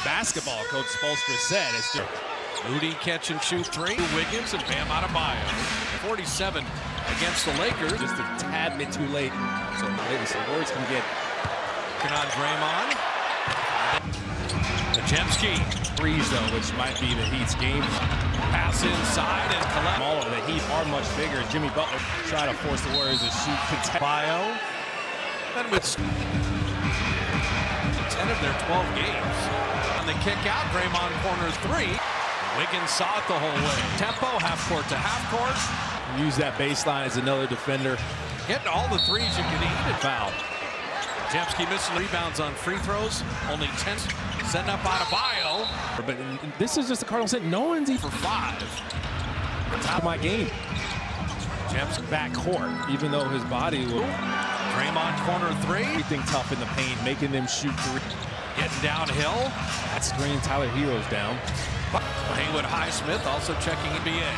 basketball, Coach Spoelstra said. It's just Moody catch and shoot three. Wiggins and Bam Adebayo. 47 against the Lakers. just a tad bit too late. So maybe some words can get On Draymond. Podziemski. threes, though, which might be the Heat's game. Pass inside and collect. Smaller, the Heat are much bigger. Jimmy Butler try to force the Warriors to shoot. Bio. And with 10 of their 12 games. On the kick out, Draymond corner three. Wiggins saw it the whole way. Tempo, half court to half court. Use that baseline as another defender. Getting all the threes you can eat and Foul. Podziemski missing rebounds on free throws. Only 10. Setting up Adebayo But this is just the Cardinals saying no one's even for 5. top of my game. Podziemski Back court, even though his body will Draymond corner three. everything tough in the paint, making them shoot three. Getting downhill. That screen, Tyler Hero's down. Haywood Highsmith also checking NBA.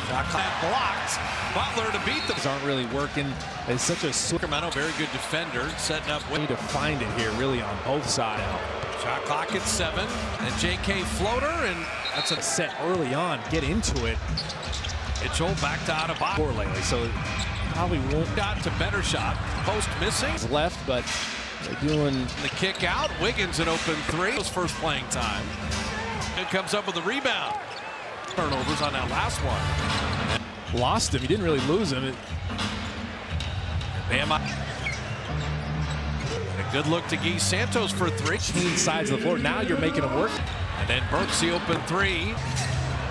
Shot clock blocked. Butler to beat them. Aren't really working. It's such a Sacramento, very good defender, setting up way to find it here, really, on both sides. shot clock at 7. And JK floater, and that's a Set early on, get into it. Mitchell back to Adebayo. Poor lately, so probably won't Got to better shot. Post missing. left, but they're doing The kick out. Wiggins an open three. His first playing time. It comes up with a rebound. Turnovers on that last one. lost him. He didn't really lose him. Bam. And a good look to Guy Santos for three. Change sides of the floor. Now you're making it work. And then Burks the open three.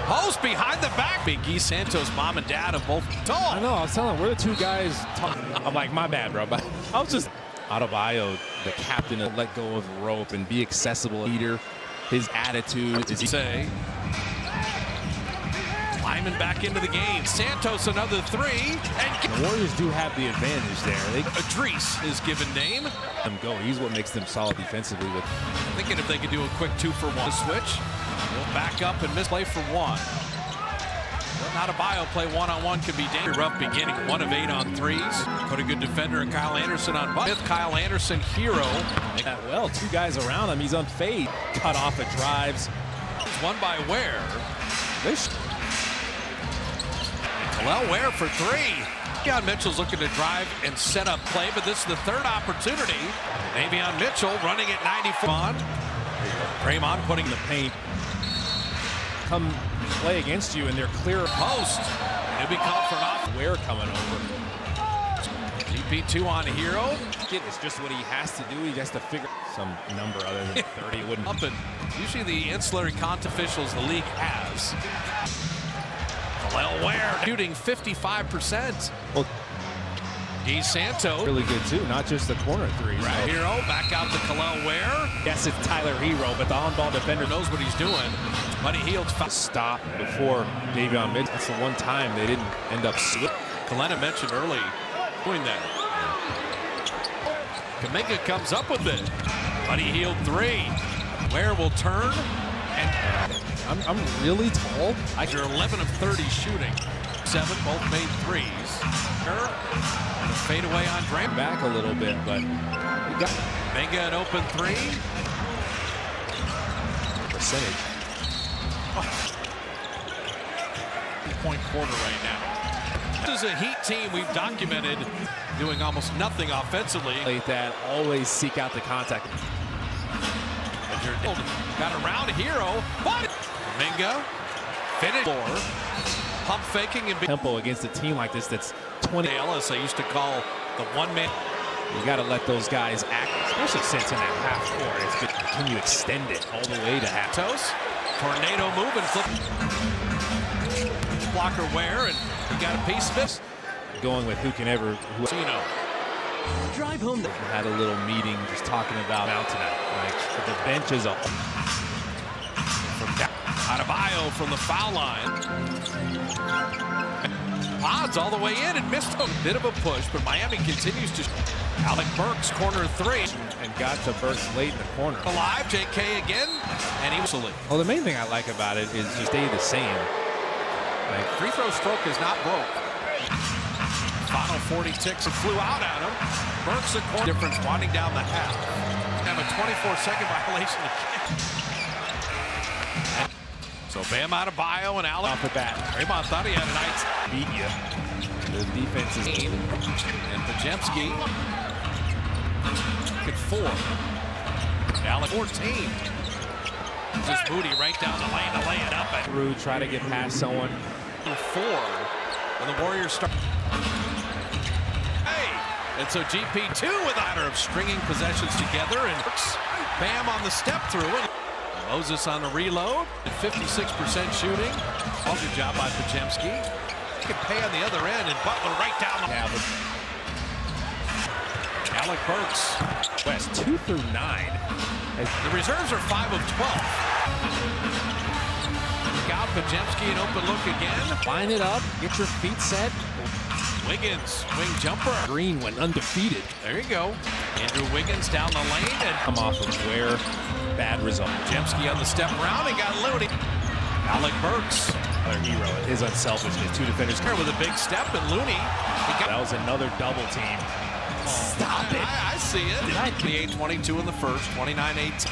Post behind the back. Big Guy Santos, mom and dad have both tall. I know. I was telling him we're the two guys talking. I'm like, my bad, bro. But I was just Adebayo, the captain, to let go of the rope and be accessible leader. His attitude is Say. Lyman back into the game. Santos another three. And the Warriors do have the advantage there. They Adrice, his given name. let them go. He's what makes them solid defensively. With Thinking if they could do a quick 2-for-1 switch. We'll back up and misplay for 1. Adebayo play one-on-one could be dangerous. Rough beginning, 1 of 8 on threes. Put a good defender in Kyle Anderson on Buck. Kyle Anderson, hero. that well, two guys around him. He's unfazed. Cut off at drives. One by Ware. They Well, Ware for 3. Davion Mitchell's looking to drive and set up play, but this is the third opportunity. Davion Mitchell running at 94. Draymond putting the paint come play against you, and they're clear. post. It'll be called for an off. Ware coming over. GP2 on Hero. It's just what he has to do. He has to figure some number other than 30. Wouldn't Up and usually the ancillary content officials the league has. Khalil Ware shooting 55%. well, Guy Santos. really good too. Not just the corner threes. Right. Hero back out to Khalil Ware. Yes, it's Tyler Hero, but the on-ball defender Knows what he's doing. Buddy Hield's stop before Davion Mitchell. That's the one time they didn't end up slipping. Kalena mentioned early doing that. Kuminga comes up with it. Buddy Hield 3. Ware will turn. And I'm really tall. you're 11 of 30 shooting. 7, both made threes. And a fadeaway on Draymond. Back a little bit, but we got Kuminga an open 3. percentage. Point quarter right now. This is a Heat team we've documented doing almost nothing offensively. Like that, always seek out the contact. Got around Hero, but Kuminga finished. Pump faking and Tempo against a team like this that's 20. Ellis, I used to call the one-man. You got to let those guys act, especially since in that half court. It's good. Can you extend it all the way to half? Toes, tornado move and flip. Blocker Ware, and he got a piece of this. Going with who can ever. Cino. Drive home. Had a little meeting just talking about now tonight. Like the bench is a. Adebayo from the foul line. Odds all the way in and missed a bit of a push, but Miami continues to. Alec Burks, corner 3. And got to Burks late in the corner. Alive, JK again, and he was a Well, the main thing I like about it is just stay the same. Like free throw stroke is not broke. Final 40 ticks and flew out at him. Burks a corner difference winding down the half. Have a a 24-second violation again. So Bam Adebayo and Alec Off the bat. Draymond thought he had a nice Beat you. The defense is team. And Podziemski at 4. Alec 14. Just Moody right down the lane to lay it up at through, try to get past someone. 4. And the Warriors start. Hey! And so GP2 with a matter of stringing possessions together and Bam on the step through. And Moses on the reload. 56% shooting. All good job by Podziemski. He can pay on the other end and Butler right down the Alec Burks. West 2 through 9. The reserves are 5 of 12. Got Podziemski an open look again. Line it up, get your feet set. Wiggins, wing jumper. Green went undefeated. There you go. Andrew Wiggins down the lane and Come off of where bad result. Podziemski on the step around and got Looney. Alec Burks. Another hero. His unselfishness. 2 defenders. There with a big step and Looney. That was another double team. Stop it. I see it. 28-22 in the first, 29-18.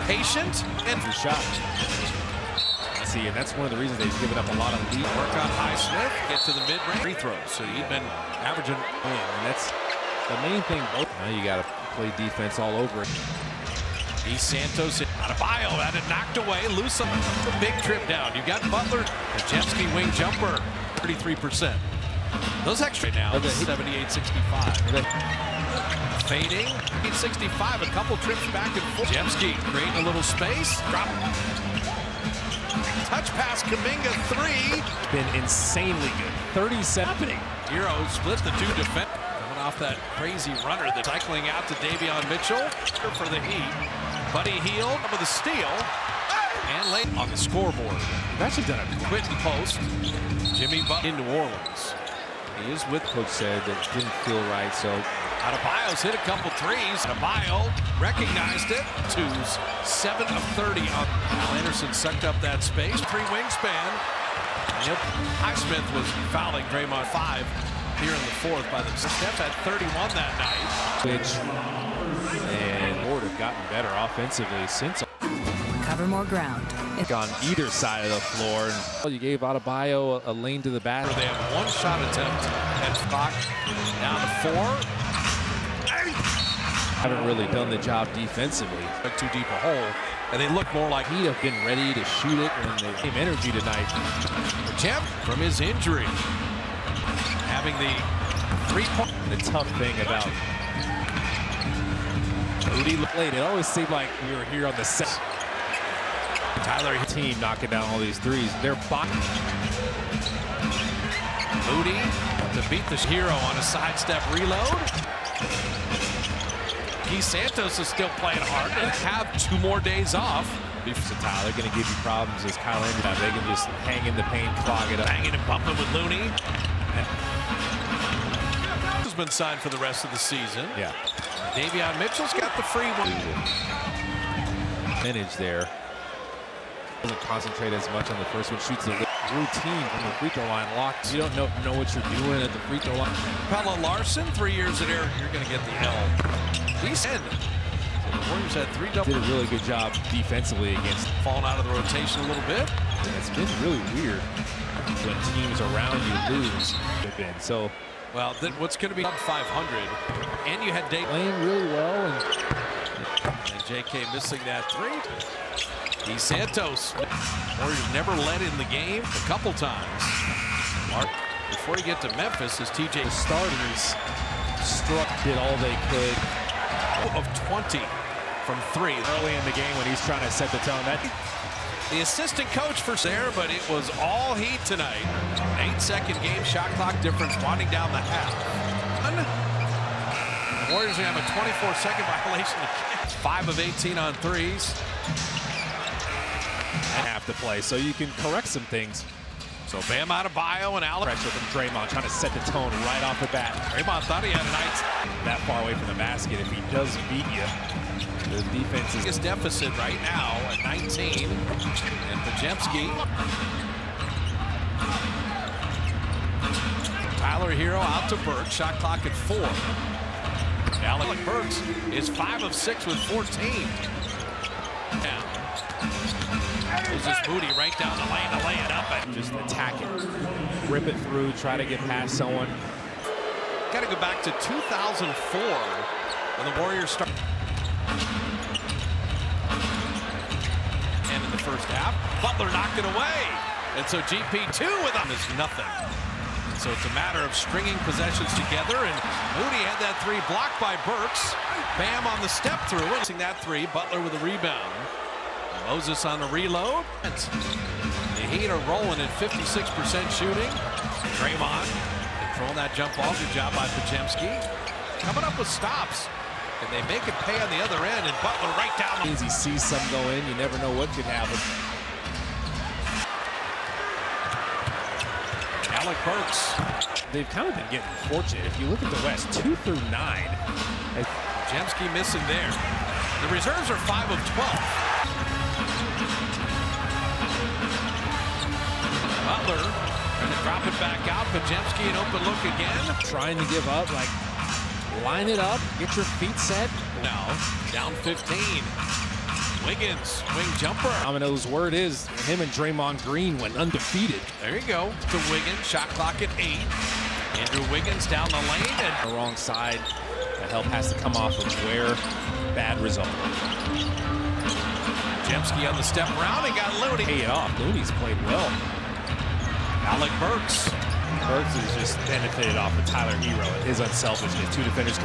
Patient and The shot. See, and that's one of the reasons they've given up a lot of lead. work on Highsmith. Get to the mid-range free throws. So he'd been averaging. And that's the main thing. Now you got to play defense all over it. E. Santos Adebayo had it knocked away. Loose on the big trip down. You got Butler. Podziemski wing jumper. 33%. Those extra now. 78-65. Fading. 65. A couple trips back and forth. Podziemski creating a little space. Drop. Touch pass. Kuminga 3. Been insanely good. 37. Hero split the 2 defenders. Coming off that crazy runner that's cycling out to Davion Mitchell for the Heat. Buddy Hield with a steal. And late on the scoreboard. They've actually done a Quentin Post. Jimmy Butler in New Orleans. He is with coach said that didn't feel right, so Adebayo's hit a couple threes. Adebayo recognized it. 7 of 30. Al Anderson sucked up that space. 3 wingspan. Yep. Highsmith was fouling Draymond 5 here in the 4th by themselves. Steph had 31 that night. which and Ward have gotten better offensively since. Cover more ground. On either side of the floor. And you gave Adebayo a lane to the basket. They have 1 shot attempt and Spock down to 4. Haven't really done the job defensively. Too deep a hole, and they look more like He'd have been ready to shoot it when they came energy tonight. Champ from his injury. Having the 3-point. The tough thing about Moody played, it always seemed like we were here on the set. Tyler team knocking down all these threes. They're Moody to beat the hero on a sidestep reload. E. Santos is still playing hard and have 2 more days off. So Tyler going to give you problems as Kyle Anderson. They can just hang in the paint, clog it up. Banging and bumping with Looney. Has been signed for the rest of the season. Yeah. Davion Mitchell's got the free one. Manage there. Doesn't concentrate as much on the first one. Shoots the routine from the free throw line. Locked. You don't know what you're doing at the free throw line. Pella Larson, 3 years at Air. You're going to get the L. He said the Warriors had 3 double. Did a really good job defensively against. Falling out of the rotation a little bit. And it's been really weird when teams around you lose. They've been so. Well, then what's going to be up 500, and you had Dave Playing really well and J.K. missing that 3. E. Santos. Warriors never led in the game a couple times. Mark, before you get to Memphis, is T.J. the starters did all they could. Of 20 from 3 Early in the game when he's trying to set the tone. The assistant coach for there, but it was all Heat tonight. 8-second game shot clock difference winding down the half. The Warriors have a 24-second violation again. 5 of 18 on threes. And have to play, so you can correct some things. So Bam Adebayo and Alec. Pressure from Draymond trying to set the tone right off the bat. Draymond thought he had a nice. That far away from the basket, if he does beat you, the defense is. Biggest deficit right now at 19. And Podziemski. Tyler Hero out to Burke. Shot clock at 4. Alec Burks is 5 of 6 with 14. Now, Moses Moody right down the lane to lay it up. Just attack it, rip it through, try to get past someone. Got to go back to 2004 when the Warriors started. And in the first half, Butler knocked it away. And so GP2 with him is nothing. So it's a matter of stringing possessions together, and Moody had that three blocked by Burks. Bam on the step through, and that three, Butler with a rebound. Moses on the reload. The Heat are rolling at 56% shooting. Draymond controlling that jump ball. Good job by Podziemski. Coming up with stops. And they make it pay on the other end, and Butler right down. He sees some go in, you never know what could happen. Alec Burks. They've kind of been getting fortunate. If you look at the West, 2 through 9. Podziemski missing there. The reserves are 5 of 12. Butler going to drop it back out. Podziemski an open look again. Trying to give up, like, line it up, get your feet set. Now, down 15. Wiggins, wing jumper. Domino's word is him and Draymond Green went undefeated. There you go. To Wiggins, shot clock at 8. Andrew Wiggins down the lane. And The wrong side. The help has to come off of where. Bad result. Podziemski on the step around and got Looney. Pay it off. Looney's played well. Alec Burks. Burks has just benefited off of Tyler Hero and his unselfishness. Two defenders.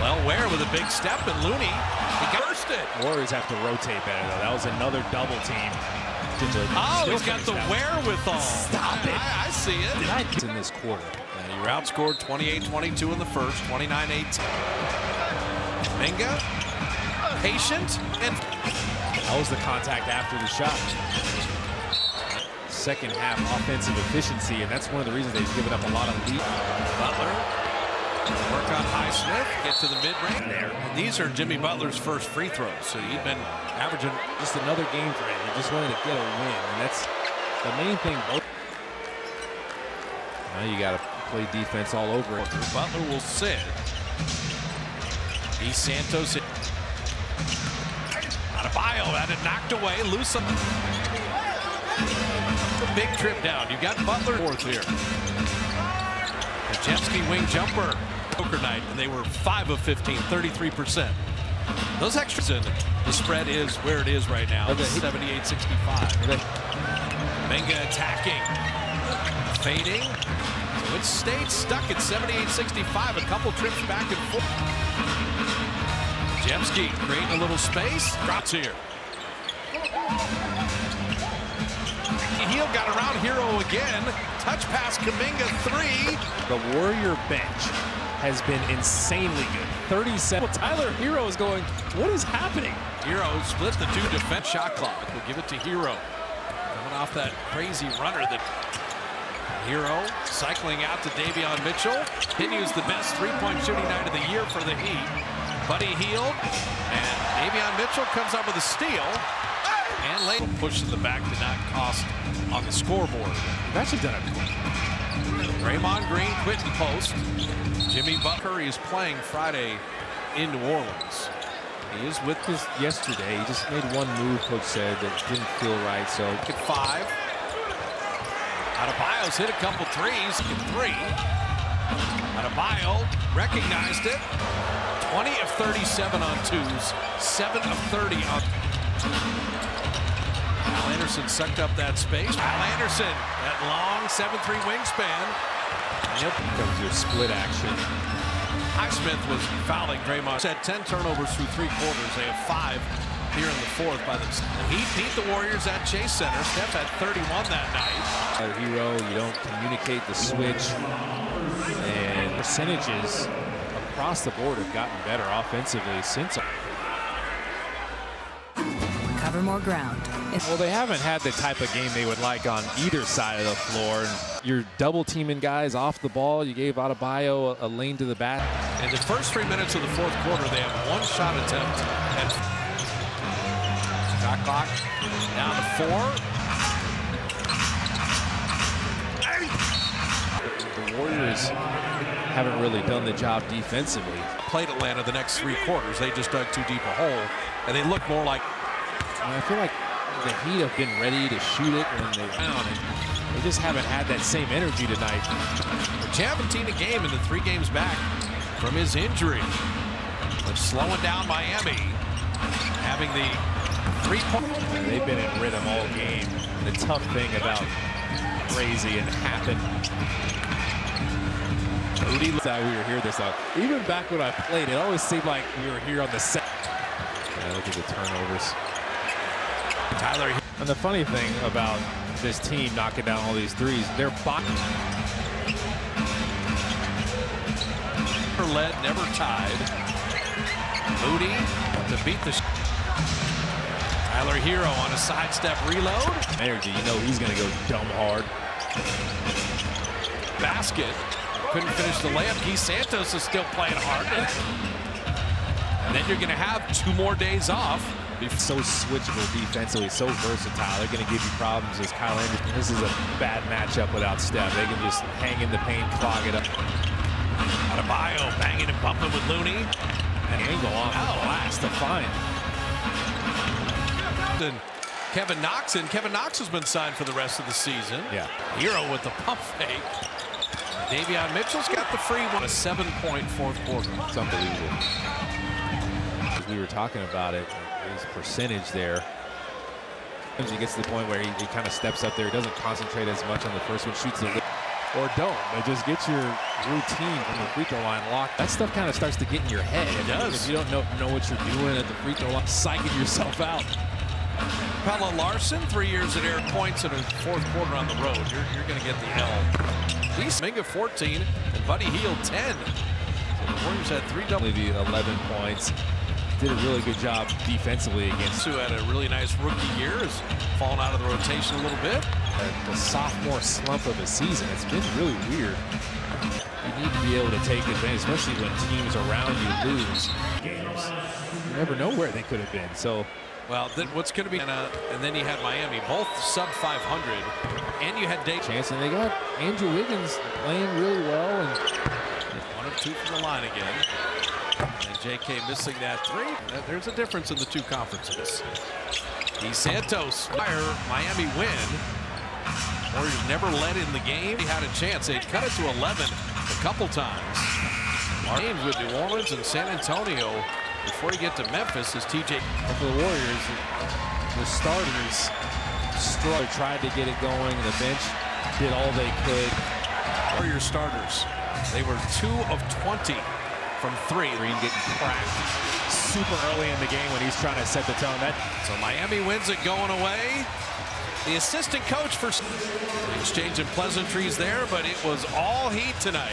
Well, Ware with a big step, and Looney, he burst it. Warriors have to rotate better, though. That was another double team. Oh, he's got the wherewithal. Stop it. I see it. It's in this quarter. And he outscored 28-22 in the first, 29-18. Minga, patient, and That was the contact after the shot. Second half offensive efficiency, and that's one of the reasons they've given up a lot of lead. Butler. Work on Highsmith, get to the mid-range there. And these are Jimmy Butler's first free throws, so he'd been averaging. Just another game for him. He just wanted to get a win, and that's the main thing. Now you got to play defense all over it. Butler will sit. E. Santos. Adebayo had it knocked away. Loose. The big trip down. You got Butler fourth here. Podziemski wing jumper. Poker night, and they were 5 of 15, 33%. Those extras in. The spread is where it is right now. 78-65. Minga attacking. Fading. So it stayed stuck at 78-65. A couple trips back and forth. Podziemski creating a little space. Drops here. Heel got around Hero again. Touch pass Kuminga 3. The Warrior bench has been insanely good. 37. Tyler Hero is going, what is happening? Hero split the two defense shot clock. We'll give it to Hero. Coming off that crazy runner that Hero cycling out to Davion Mitchell. Continues the best three-point shooting night of the year for the Heat. Buddy Hield, and Davion Mitchell comes up with a steal. And late push in the back did not cost on the scoreboard. They've actually done it. Draymond Green quit in post. Jimmy Butler is playing Friday in New Orleans. He is with this yesterday. He just made one move, coach said, that didn't feel right. So At 5. Adebayo's hit a couple threes. At 3. Adebayo recognized it. 20 of 37 on twos. 7 of 30 on. Al Anderson sucked up that space. Al Anderson, that long 7'3" wingspan. yep, comes your split action. Highsmith was fouling Draymond. Had 10 turnovers through 3 quarters. They have 5 here in the fourth by themselves. The Heat beat the Warriors at Chase Center. Steph had 31 that night. Hero, you don't communicate the switch, and percentages across the board have gotten better offensively since. Cover more ground. Well, they haven't had the type of game they would like on either side of the floor. And you're double teaming guys off the ball. You gave Adebayo a lane to the bat. In the first 3 minutes of the fourth quarter, they have 1 shot attempt. And shot clock down to 4. The Warriors haven't really done the job defensively. Played Atlanta the next 3 quarters. They just dug too deep a hole, and they look more like. I feel like the Heat have been ready to shoot it when they found it. They just haven't had that same energy tonight. 17 a game in the 3 games back from his injury. But slowing down Miami, having the 3-point. They've been in rhythm all game. The tough thing about Crazy and Happen. We were here this time. Even back when I played, it always seemed like we were here on the set. Yeah, look at the turnovers. Tyler. And the funny thing about this team knocking down all these threes, they're Never led, never tied. Moody to beat the. Tyler Hero on a sidestep reload. Energy, you know he's going to go dumb hard. Basket. Couldn't finish the layup. Guy Santos is still playing hard. And then you're going to have 2 more days off. So switchable defensively, so versatile. They're going to give you problems as Kyle Anderson. This is a bad matchup without Steph. They can just hang in the paint, clog it up. Adebayo banging and bumping with Looney. And angle off the glass to find. And Kevin Knox, and Kevin Knox has been signed for the rest of the season. Yeah. Hero with the pump fake. Davion Mitchell's got the free one. A 7-point 4th quarter. It's unbelievable. As we were talking about it, his percentage there. He gets to the point where he kind of steps up there. He doesn't concentrate as much on the first one, shoots the or don't. But just get your routine from the free throw line locked. That stuff kind of starts to get in your head. It does. If you don't know what you're doing at the free throw line, psyching yourself out. Pelle Larsson, 3 years at Air Points in a 4th quarter on the road. You're going to get the L. East Minga 14 and Buddy Hield 10. So the Warriors had 3 double. 11 points. Did a really good job defensively against. Who had a really nice rookie year, has fallen out of the rotation a little bit. The sophomore slump of the season. It's been really weird. You need to be able to take advantage, especially when teams around you lose games. You never know where they could have been. So. Well, then what's going to be, and then you had Miami, both sub 500, and you had Dave Chance, and they got Andrew Wiggins playing really well, and 1 of 2 from the line again. And J.K. missing that 3. There's a difference in the 2 conferences. Guy Santos, Miami win. Warriors never led in the game. He had a chance. They'd cut it to 11 a couple times. Games with New Orleans and San Antonio. Before you get to Memphis, is TJ. For the Warriors, the starters tried to get it going. The bench did all they could. Warriors starters, they were 2 of 20 from 3. Green getting cracked super early in the game when he's trying to set the tone. So Miami wins it going away. The assistant coach for exchanging pleasantries there, but it was all Heat tonight.